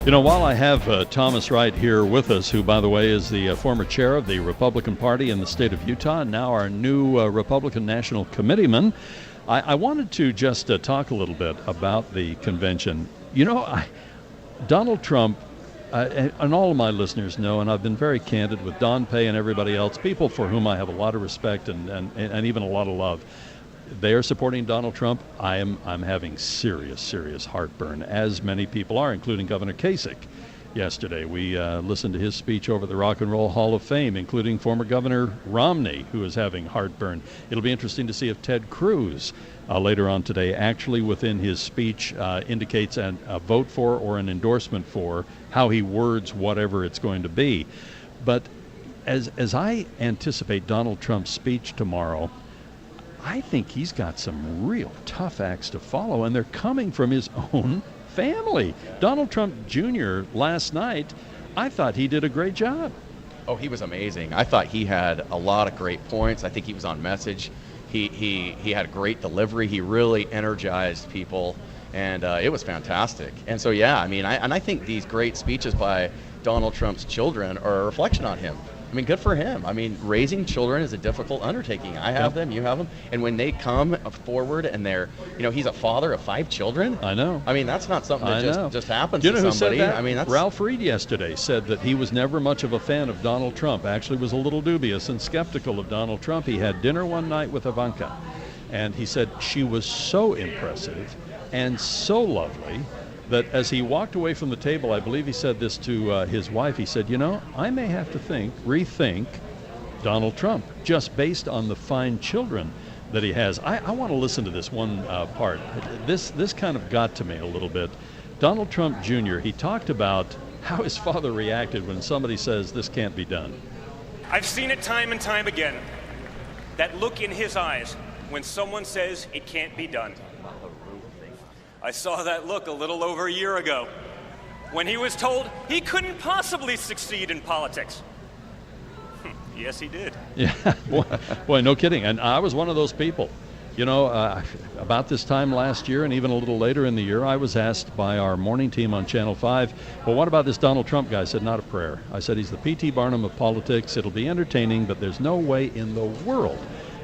You know, while I have Thomas Wright here with us, who, by the way, is the former chair of the Republican Party in the state of Utah, and now our new Republican National Committeeman, I wanted to just talk a little bit about the convention. You know, Donald Trump, and all of my listeners know, and I've been very candid with Don Pay and everybody else, people for whom I have a lot of respect and even a lot of love. They are supporting Donald Trump. I'm having serious heartburn, as many people are, including Governor Kasich. Yesterday, we listened to his speech over the Rock and Roll Hall of Fame, including former Governor Romney, who is having heartburn. It'll be interesting to see if Ted Cruz, later on today, actually within his speech indicates a vote for or an endorsement for how he words whatever it's going to be. But as I anticipate Donald Trump's speech tomorrow, I think he's got some real tough acts to follow, and they're coming from his own family. Donald Trump Jr. last night, I thought he did a great job. Oh, he was amazing. I thought he had a lot of great points. I think he was on message. He had a great delivery. He really energized people, and it was fantastic. And so, yeah, I mean, I think these great speeches by Donald Trump's children are a reflection on him. I mean, good for him. I mean, raising children is a difficult undertaking. I have them, you have them. And when they come forward and they're, you know, he's a father of 5 children. I know. I mean, that's not something that just happens to somebody. Who said that? I mean, Ralph Reed yesterday said that he was never much of a fan of Donald Trump. Actually was a little dubious and skeptical of Donald Trump. He had dinner one night with Ivanka, and he said she was so impressive and so lovely that as he walked away from the table, I believe he said this to his wife, he said, you know, I may have to rethink Donald Trump, just based on the fine children that he has. I want to listen to this one part. This kind of got to me a little bit. Donald Trump Jr., he talked about how his father reacted when somebody says this can't be done. I've seen it time and time again, that look in his eyes when someone says it can't be done. I saw that look a little over a year ago when he was told he couldn't possibly succeed in politics. Yes, he did. Yeah, boy, no kidding. And I was one of those people. You know, about this time last year and even a little later in the year, I was asked by our morning team on Channel 5, well, what about this Donald Trump guy? I said, not a prayer. I said, he's the P.T. Barnum of politics. It'll be entertaining, but there's no way in the world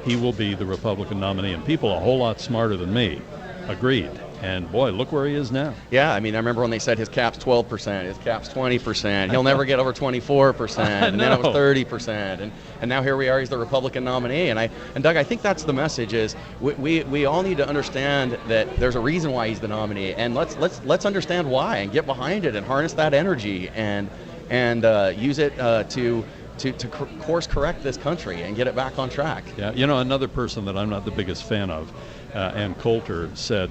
he will be the Republican nominee. And people a whole lot smarter than me agreed. And boy, look where he is now. Yeah, I mean, I remember when they said his cap's 12%, his cap's 20%, he'll never get over 24%, and then it was 30%, and now here we are, he's the Republican nominee. And Doug, I think that's the message is we all need to understand that there's a reason why he's the nominee, and let's understand why and get behind it and harness that energy and use it to course correct this country and get it back on track. Yeah, you know, another person that I'm not the biggest fan of, Ann Coulter, said,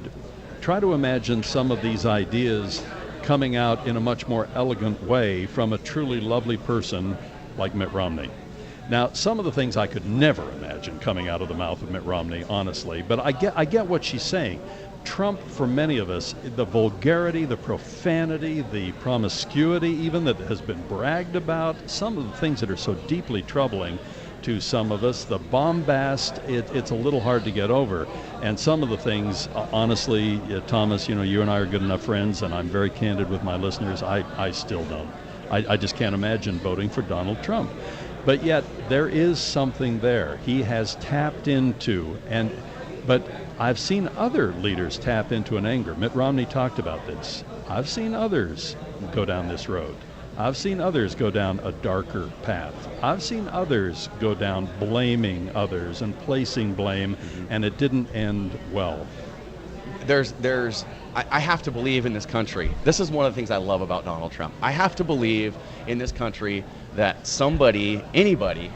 try to imagine some of these ideas coming out in a much more elegant way from a truly lovely person like Mitt Romney. Now, some of the things I could never imagine coming out of the mouth of Mitt Romney, honestly, but I get what she's saying. Trump, for many of us, the vulgarity, the profanity, the promiscuity even that has been bragged about, some of the things that are so deeply troubling to some of us, the bombast, it's a little hard to get over. And some of the things, honestly, Thomas, you know, you and I are good enough friends, and I'm very candid with my listeners, I still don't. I just can't imagine voting for Donald Trump. But yet, there is something there. He has tapped into, but I've seen other leaders tap into an anger. Mitt Romney talked about this. I've seen others go down this road. I've seen others go down a darker path. I've seen others go down blaming others and placing blame, and it didn't end well. I have to believe in this country. This is one of the things I love about Donald Trump. I have to believe in this country that somebody, anybody,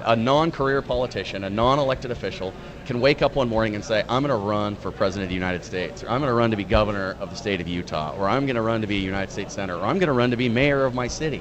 a non-career politician, a non-elected official, can wake up one morning and say, I'm going to run for president of the United States, or I'm going to run to be governor of the state of Utah, or I'm going to run to be a United States senator, or I'm going to run to be mayor of my city,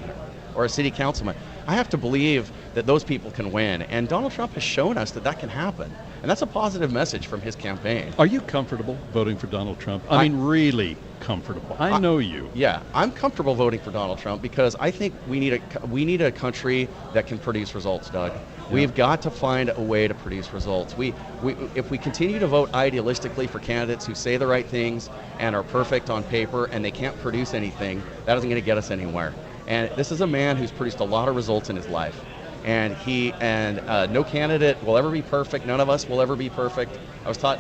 or a city councilman. I have to believe that those people can win. And Donald Trump has shown us that that can happen. And that's a positive message from his campaign. Are you comfortable voting for Donald Trump? I mean, really comfortable. I know you. Yeah, I'm comfortable voting for Donald Trump because I think we need a country that can produce results, Doug. We've got to find a way to produce results. If we continue to vote idealistically for candidates who say the right things and are perfect on paper and they can't produce anything, that isn't going to get us anywhere. And this is a man who's produced a lot of results in his life. And no candidate will ever be perfect. None of us will ever be perfect. I was taught,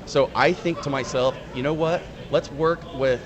so I think to myself, you know what? Let's work with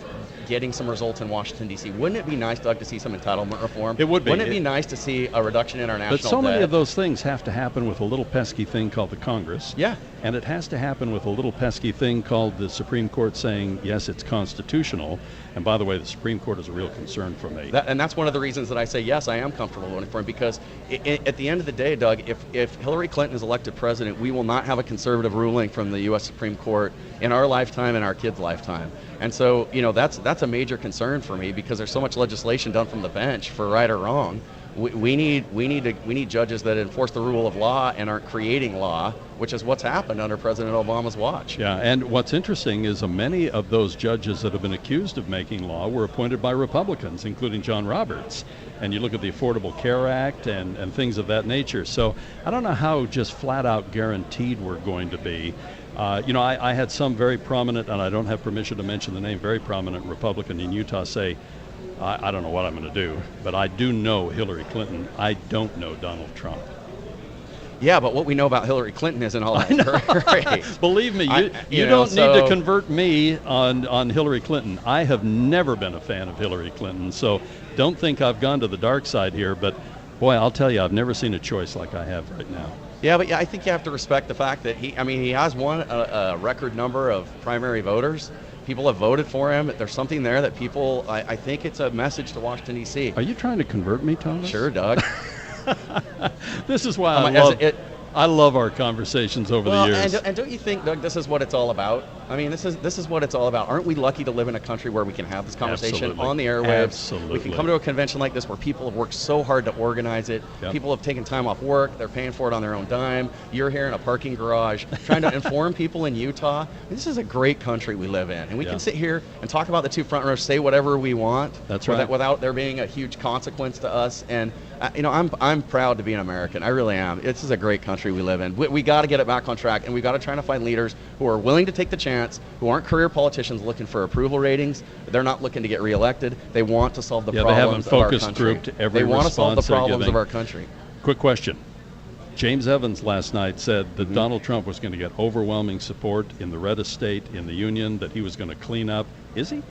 getting some results in Washington, D.C. Wouldn't it be nice, Doug, to see some entitlement reform? It would be. Wouldn't it be nice to see a reduction in our national debt? But so many of those things have to happen with a little pesky thing called the Congress. Yeah. And it has to happen with a little pesky thing called the Supreme Court saying, yes, it's constitutional. And by the way, the Supreme Court is a real concern for me. And that's one of the reasons that I say, yes, I am comfortable voting for him, because at the end of the day, Doug, if Hillary Clinton is elected president, we will not have a conservative ruling from the U.S. Supreme Court in our lifetime and our kids' lifetime. And so, that's a major concern for me, because there's so much legislation done from the bench for right or wrong. We need judges that enforce the rule of law and aren't creating law, which is what's happened under President Obama's watch. Yeah, and what's interesting is many of those judges that have been accused of making law were appointed by Republicans, including John Roberts. And you look at the Affordable Care Act and things of that nature. So I don't know how just flat out guaranteed we're going to be. I had some very prominent, and I don't have permission to mention the name, very prominent Republican in Utah say, I don't know what I'm going to do, but I do know Hillary Clinton. I don't know Donald Trump. Yeah, but what we know about Hillary Clinton isn't all that great. Believe me, you don't need to convert me on Hillary Clinton. I have never been a fan of Hillary Clinton, so don't think I've gone to the dark side here, but boy, I'll tell you, I've never seen a choice like I have right now. Yeah, but I think you have to respect the fact that he has won a record number of primary voters. People have voted for him. There's something there that people, I think it's a message to Washington, D.C. Are you trying to convert me, Thomas? Sure, Doug. This is why I love our conversations over the years. And don't you think, Doug, this is what it's all about? I mean, this is what it's all about. Aren't we lucky to live in a country where we can have this conversation Absolutely. on the airwaves? Absolutely. We can come to a convention like this where people have worked so hard to organize it. Yep. People have taken time off work. They're paying for it on their own dime. You're here in a parking garage trying to inform people in Utah. This is a great country we live in. And we can sit here and talk about the two front rows, say whatever we want. That's right. Without there being a huge consequence to us. And I'm proud to be an American. I really am. This is a great country we live in. We got to get it back on track, and we got to try to find leaders who are willing to take the chance, who aren't career politicians looking for approval ratings. They're not looking to get reelected. They want to solve the problems of our country. They haven't focus grouped every They want to solve the response they're problems giving. of our country. Quick question. James Evans last night said that Donald Trump was going to get overwhelming support in the reddest state in the union, that he was going to clean up. Is he?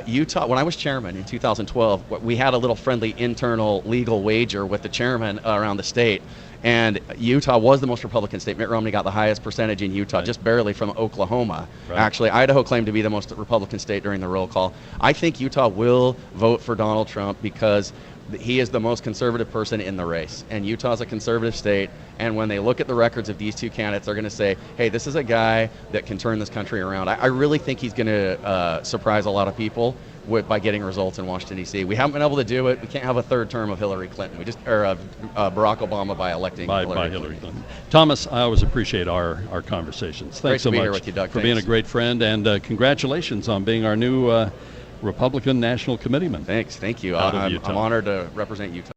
Utah, when I was chairman in 2012, we had a little friendly internal legal wager with the chairman around the state, and Utah was the most Republican state. Mitt Romney got the highest percentage in Utah, just barely from Oklahoma. Right. Actually, Idaho claimed to be the most Republican state during the roll call. I think Utah will vote for Donald Trump because he is the most conservative person in the race, and Utah's a conservative state, and when they look at the records of these two candidates, they're going to say, hey, this is a guy that can turn this country around. I really think he's going to surprise a lot of people by getting results in Washington, D.C. We haven't been able to do it. We can't have a third term of Hillary Clinton. Barack Obama by electing Hillary Clinton. Thomas, I always appreciate our conversations. Thanks so much here with you, Doug. for being a great friend, and congratulations on being our new Republican National Committeeman. Thanks. Thank you. Out of I'm Utah. honored to represent Utah.